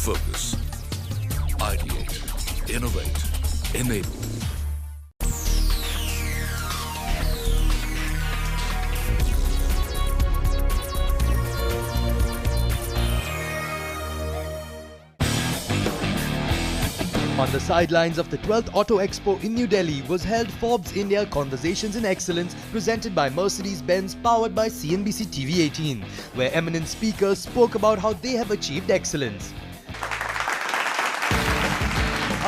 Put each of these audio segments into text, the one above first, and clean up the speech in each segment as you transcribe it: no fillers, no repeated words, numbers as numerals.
Focus. Ideate. Innovate. Enable. On the sidelines of the 12th Auto Expo in New Delhi was held Forbes India Conversations in Excellence presented by Mercedes-Benz, powered by CNBC TV 18, where eminent speakers spoke about how they have achieved excellence.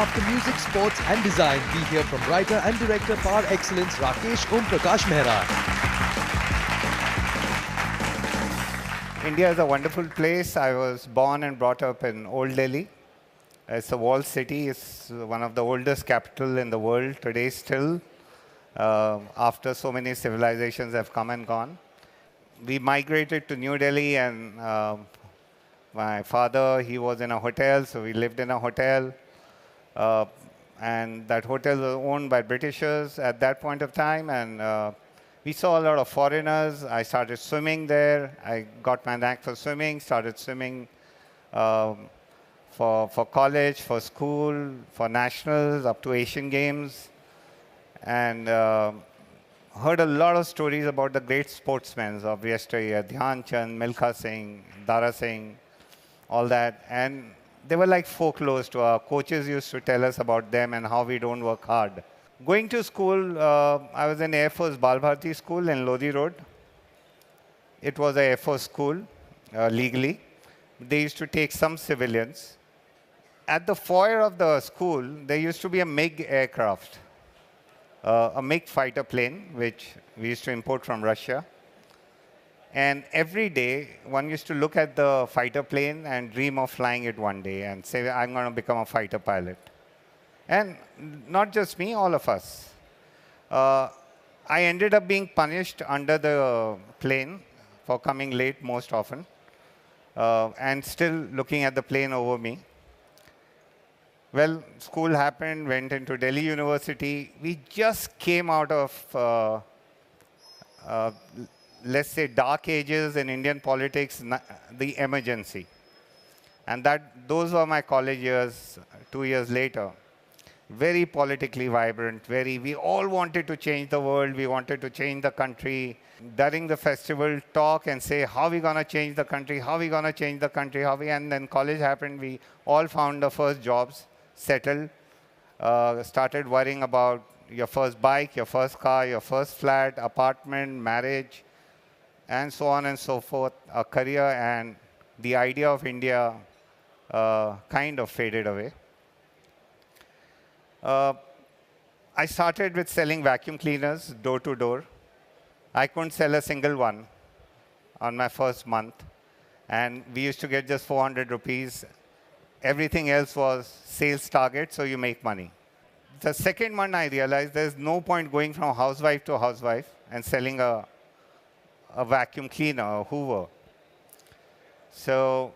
After music, sports and design, we hear from writer and director par excellence Raykesh Omprakash Mehra. India is a wonderful place. I was born and brought up in Old Delhi. It's a walled city. It's one of the oldest capitals in the world today still, after so many civilizations have come and gone. We migrated to New Delhi, and my father, he was in a hotel, so we lived in a hotel. And that hotel was owned by Britishers at that point of time, and we saw a lot of foreigners. I started swimming there. I got my knack for swimming, started swimming for college, for school, for nationals, up to Asian Games, and heard a lot of stories about the great sportsmen of yesteryear, Dhyan Chand, Milkha Singh, Dara Singh, all that. And they were like folklore to our coaches used to tell us about them and how we don't work hard. Going to school, I was in Air Force Bal Bharati School in Lodi Road. It was an Air Force school, legally. They used to take some civilians. At the foyer of the school, there used to be a MiG aircraft, a MiG fighter plane, which we used to import from Russia. And every day, one used to look at the fighter plane and dream of flying it one day and say, I'm going to become a fighter pilot. And not just me, all of us. I ended up being punished under the plane for coming late most often, and still looking at the plane over me. Well, school happened, went into Delhi University. We just came out of, let's say, dark ages in Indian politics, the emergency. And those were my college years, 2 years later. Very politically vibrant, we all wanted to change the world, we wanted to change the country. During the festival, talk and say, how are we going to change the country, how are we going to change the country, and then college happened, we all found the first jobs, settled, started worrying about your first bike, your first car, your first flat, apartment, marriage, and so on and so forth, a career, and the idea of India kind of faded away. I started with selling vacuum cleaners door to door. I couldn't sell a single one on my first month. And we used to get just 400 rupees. Everything else was sales target, so you make money. The second month, I realized there's no point going from housewife to housewife and selling a vacuum cleaner, a Hoover. So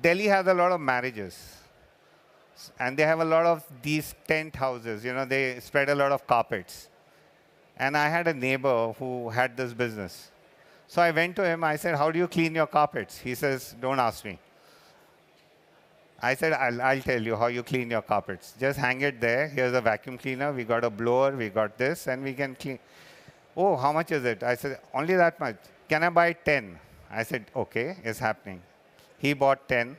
Delhi has a lot of marriages. And they have a lot of these tent houses. You know, they spread a lot of carpets. And I had a neighbor who had this business. So I went to him. I said, how do you clean your carpets? He says, don't ask me. I said, I'll tell you how you clean your carpets. Just hang it there. Here's a vacuum cleaner. We got a blower. We got this. And we can clean. Oh, how much is it? I said, only that much. Can I buy 10? I said, OK, it's happening. He bought 10.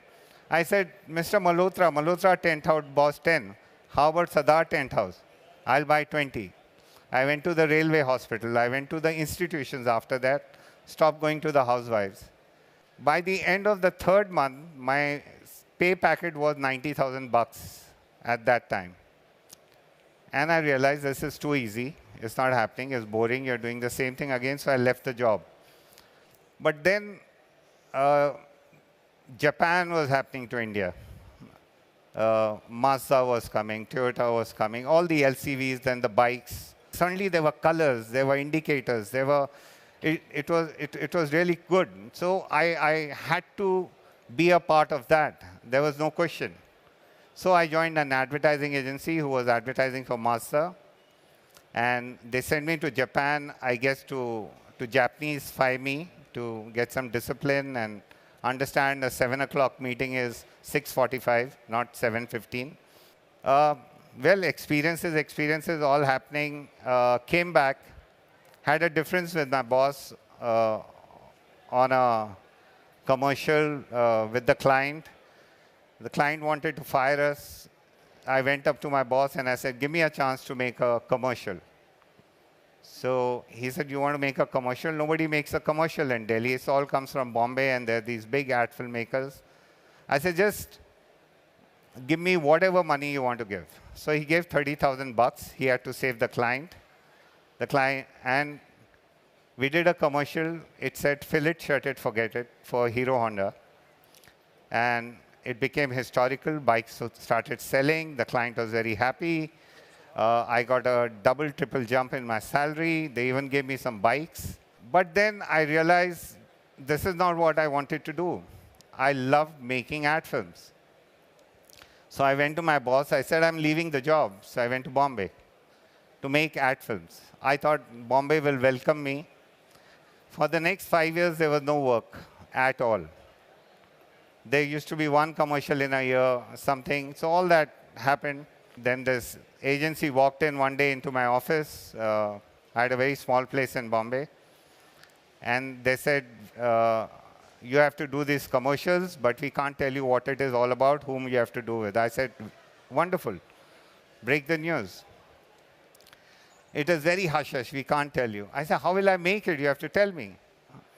I said, Mr. Malhotra tent house boss 10. How about Sadar tent house? I'll buy 20. I went to the railway hospital. I went to the institutions after that. Stopped going to the housewives. By the end of the third month, my pay packet was 90,000 bucks at that time. And I realized this is too easy. It's not happening. It's boring. You're doing the same thing again. So I left the job. But then Japan was happening to India. Mazda was coming. Toyota was coming. All the LCVs, then the bikes. Suddenly there were colors. There were indicators. There were. It was really good. So I had to be a part of that. There was no question. So I joined an advertising agency who was advertising for Mazda. And they sent me to Japan, I guess, to Japanese-fy me to get some discipline and understand a 7 o'clock meeting is 6:45, not 7:15. Uh, well, experiences all happening. Came back, had a difference with my boss on a commercial with the client. The client wanted to fire us. I went up to my boss and I said, give me a chance to make a commercial. So he said, you want to make a commercial? Nobody makes a commercial in Delhi. It all comes from Bombay, and there are these big ad filmmakers. I said, just give me whatever money you want to give. So he gave 30,000 bucks. He had to save the client. And we did a commercial. It said, fill it, shirt it, forget it, for Hero Honda. And it became historical. Bikes started selling. The client was very happy. I got a double, triple jump in my salary. They even gave me some bikes. But then I realized this is not what I wanted to do. I loved making ad films. So I went to my boss. I said, I'm leaving the job. So I went to Bombay to make ad films. I thought Bombay will welcome me. For the next 5 years, there was no work at all. There used to be one commercial in a year, something. So all that happened. Then this agency walked in one day into my office. I had a very small place in Bombay. And they said, you have to do these commercials, but we can't tell you what it is all about, whom you have to do with. I said, wonderful. Break the news. It is very hush-hush. We can't tell you. I said, how will I make it? You have to tell me.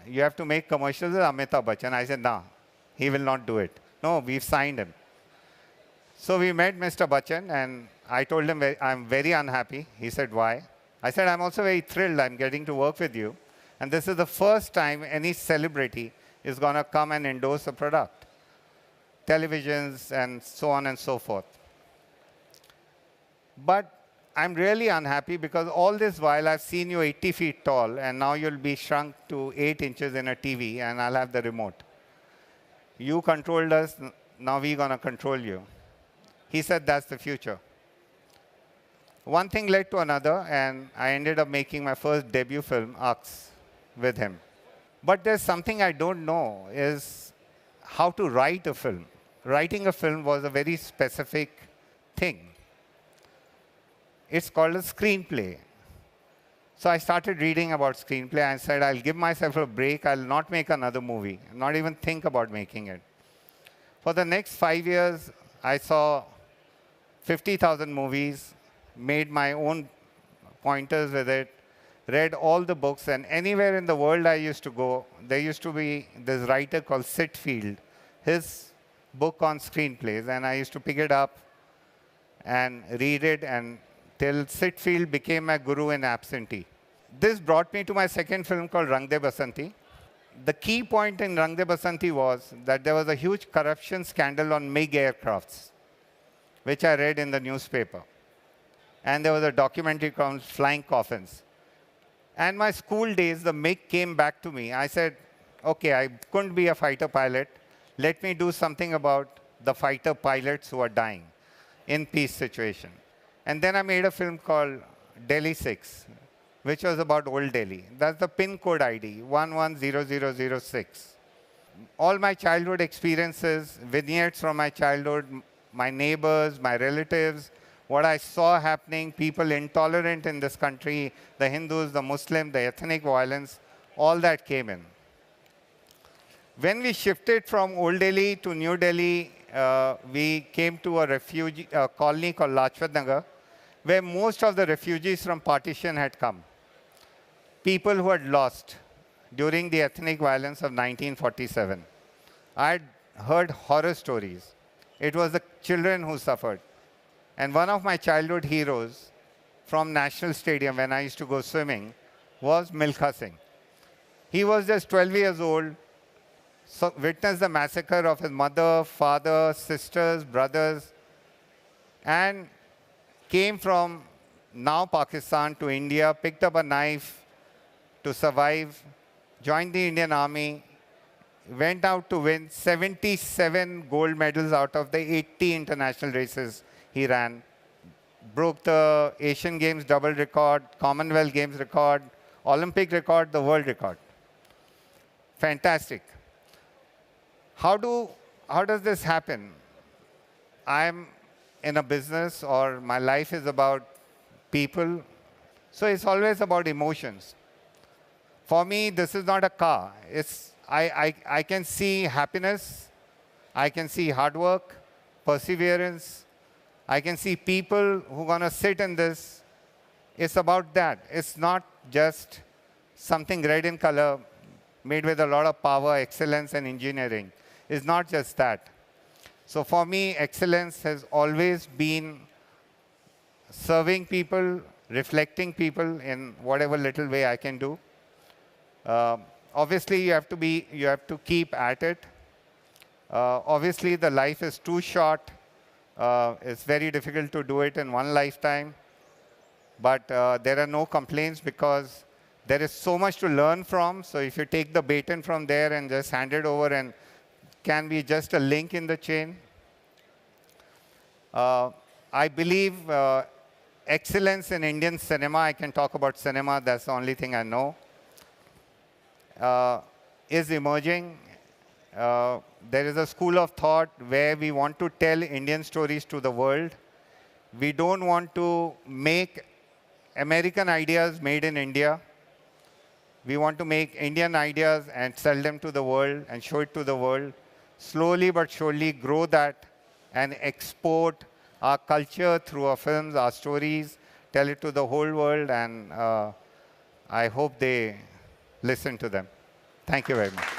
You have to make commercials with Amitabh Bachchan. I said, no, he will not do it. No, we've signed him. So we met Mr. Bachchan, and I told him I'm very unhappy. He said, why? I said, I'm also very thrilled. I'm getting to work with you. And this is the first time any celebrity is going to come and endorse a product. Televisions and so on and so forth. But I'm really unhappy because all this while I've seen you 80 feet tall, and now you'll be shrunk to 8 inches in a TV, and I'll have the remote. You controlled us. Now we're going to control you. He said, that's the future. One thing led to another, and I ended up making my first debut film, Ux, with him. But there's something I don't know, is how to write a film. Writing a film was a very specific thing. It's called a screenplay. So I started reading about screenplay. I said, I'll give myself a break. I'll not make another movie, not even think about making it. For the next 5 years, I saw 50,000 movies, made my own pointers with it, read all the books, and anywhere in the world I used to go, there used to be this writer called Sitfield, his book on screenplays, and I used to pick it up and read it until Sitfield became my guru in Absentee. This brought me to my second film called Rang De Basanti. The key point in Rang De Basanti was that there was a huge corruption scandal on MiG aircrafts, which I read in the newspaper. And there was a documentary called Flying Coffins. And my school days, the MiG came back to me. I said, OK, I couldn't be a fighter pilot. Let me do something about the fighter pilots who are dying in peace situation. And then I made a film called Delhi 6, which was about Old Delhi. That's the pin code ID, 110006. All my childhood experiences, vignettes from my childhood, my neighbors, my relatives, what I saw happening, people intolerant in this country, the Hindus, the Muslims, the ethnic violence, all that came in. When we shifted from Old Delhi to New Delhi, we came to a refugee colony called Lajpat Nagar, where most of the refugees from partition had come. People who had lost during the ethnic violence of 1947. I had heard horror stories. It was the children who suffered. And one of my childhood heroes from National Stadium, when I used to go swimming, was Milkha Singh. He was just 12 years old, so witnessed the massacre of his mother, father, sisters, brothers, and came from now Pakistan to India, picked up a knife to survive, joined the Indian Army, went out to win 77 gold medals out of the 80 international races he ran, broke the Asian Games double record, Commonwealth Games record, Olympic record, the world record. Fantastic. How does this happen? I'm in a business, or my life is about people, so it's always about emotions. For me, this is not a car. I can see happiness, I can see hard work, perseverance, I can see people who are going to sit in this. It's about that. It's not just something red in color, made with a lot of power, excellence, and engineering. It's not just that. So for me, excellence has always been serving people, reflecting people in whatever little way I can do. Obviously, you have to keep at it. Obviously, the life is too short. It's very difficult to do it in one lifetime. But there are no complaints because there is so much to learn from. So if you take the baton from there and just hand it over and can be just a link in the chain. I believe excellence in Indian cinema, I can talk about cinema, that's the only thing I know, is emerging. There is a school of thought where we want to tell Indian stories to the world. We don't want to make American ideas made in India. We want to make Indian ideas and sell them to the world and show it to the world. Slowly but surely grow that and export our culture through our films, our stories, tell it to the whole world, and I hope they listen to them. Thank you very much.